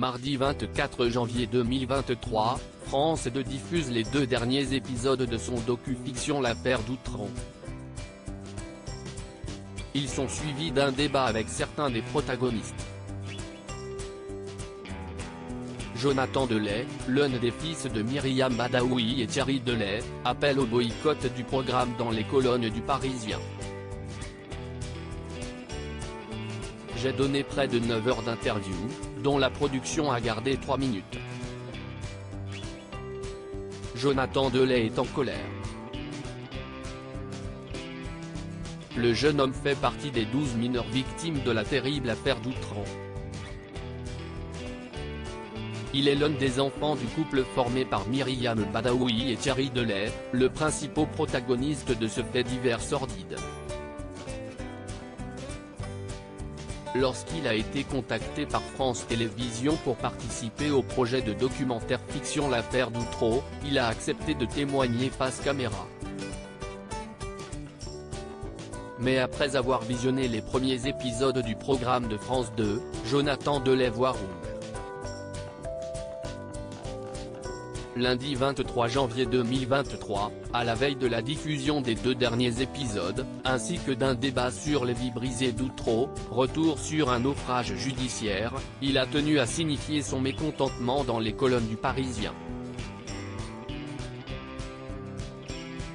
Mardi 24 janvier 2023, France 2 diffuse les 2 derniers épisodes de son docu-fiction L'affaire d'Outreau. Ils sont suivis d'un débat avec certains des protagonistes. Jonathan Delay, l'un des fils de Myriam Badaoui et Thierry Delay, appelle au boycott du programme dans les colonnes du Parisien. J'ai donné près de 9 heures d'interview, dont la production a gardé 3 minutes. Jonathan Delay est en colère. Le jeune homme fait partie des 12 mineurs victimes de la terrible affaire d'Outreau. Il est l'un des enfants du couple formé par Myriam Badaoui et Thierry Delay, le principaux protagonistes de ce fait divers sordide. Lorsqu'il a été contacté par France Télévisions pour participer au projet de documentaire fiction L'affaire d'Outreau, il a accepté de témoigner face caméra. Mais après avoir visionné les premiers épisodes du programme de France 2, Jonathan Delay voit rouge. Lundi 23 janvier 2023, à la veille de la diffusion des 2 derniers épisodes, ainsi que d'un débat sur les vies brisées d'Outreau, retour sur un naufrage judiciaire, il a tenu à signifier son mécontentement dans les colonnes du Parisien.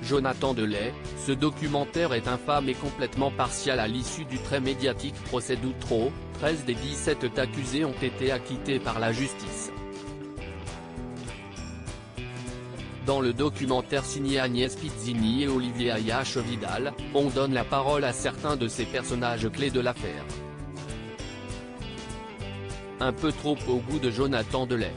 Jonathan Delay, ce documentaire est infâme et complètement partial à l'issue du très médiatique procès d'Outreau. 13 des 17 accusés ont été acquittés par la justice. Dans le documentaire signé Agnès Pizzini et Olivier Ayache-Vidal, on donne la parole à certains de ces personnages clés de l'affaire. Un peu trop au goût de Jonathan Delay.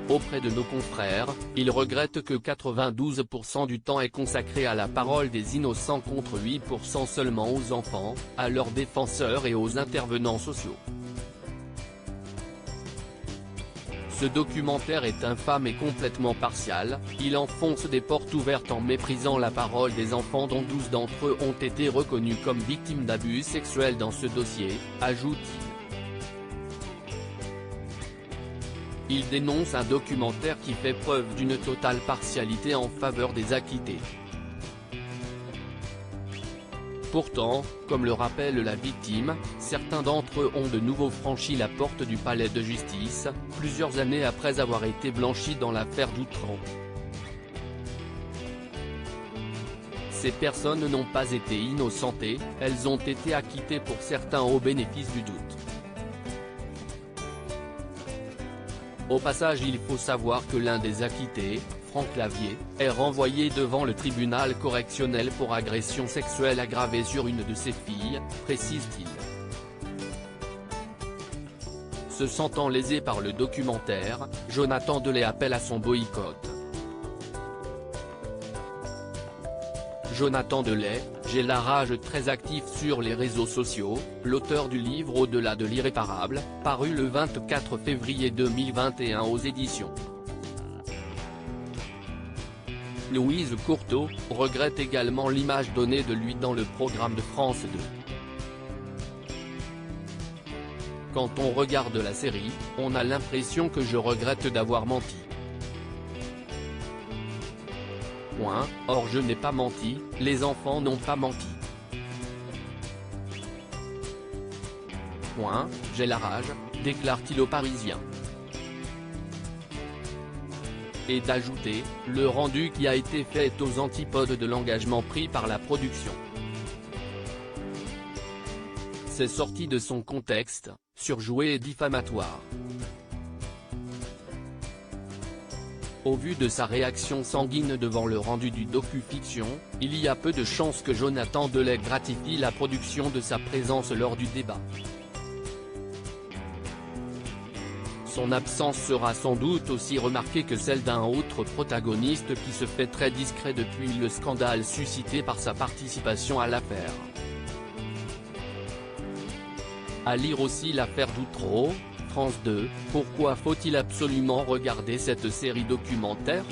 Auprès de nos confrères, il regrette que 92% du temps est consacré à la parole des innocents contre 8% seulement aux enfants, à leurs défenseurs et aux intervenants sociaux. Ce documentaire est infâme et complètement partial, il enfonce des portes ouvertes en méprisant la parole des enfants dont 12 d'entre eux ont été reconnus comme victimes d'abus sexuels dans ce dossier, ajoute-t-il. Il dénonce un documentaire qui fait preuve d'une totale partialité en faveur des acquittés. Pourtant, comme le rappelle la victime, certains d'entre eux ont de nouveau franchi la porte du palais de justice, plusieurs années après avoir été blanchis dans l'affaire d'Outreau. Ces personnes n'ont pas été innocentées, elles ont été acquittées pour certains au bénéfice du doute. Au passage, il faut savoir que l'un des acquittés, Franck Clavier, est renvoyé devant le tribunal correctionnel pour agression sexuelle aggravée sur une de ses filles, précise-t-il. Se sentant lésé par le documentaire, Jonathan Delay appelle à son boycott. Jonathan Delay, j'ai la rage très actif sur les réseaux sociaux, l'auteur du livre Au-delà de l'irréparable, paru le 24 février 2021 aux éditions Louise Courteau, regrette également l'image donnée de lui dans le programme de France 2. Quand on regarde la série, on a l'impression que je regrette d'avoir menti. Or je n'ai pas menti, les enfants n'ont pas menti. J'ai la rage, déclare-t-il au Parisien. Et d'ajouter, le rendu qui a été fait est aux antipodes de l'engagement pris par la production. C'est sorti de son contexte, surjoué et diffamatoire. Au vu de sa réaction sanguine devant le rendu du docu-fiction, il y a peu de chances que Jonathan Delay gratifie la production de sa présence lors du débat. Son absence sera sans doute aussi remarquée que celle d'un autre protagoniste qui se fait très discret depuis le scandale suscité par sa participation à l'affaire. À lire aussi L'affaire d'Outreau, France 2, pourquoi faut-il absolument regarder cette série documentaire ?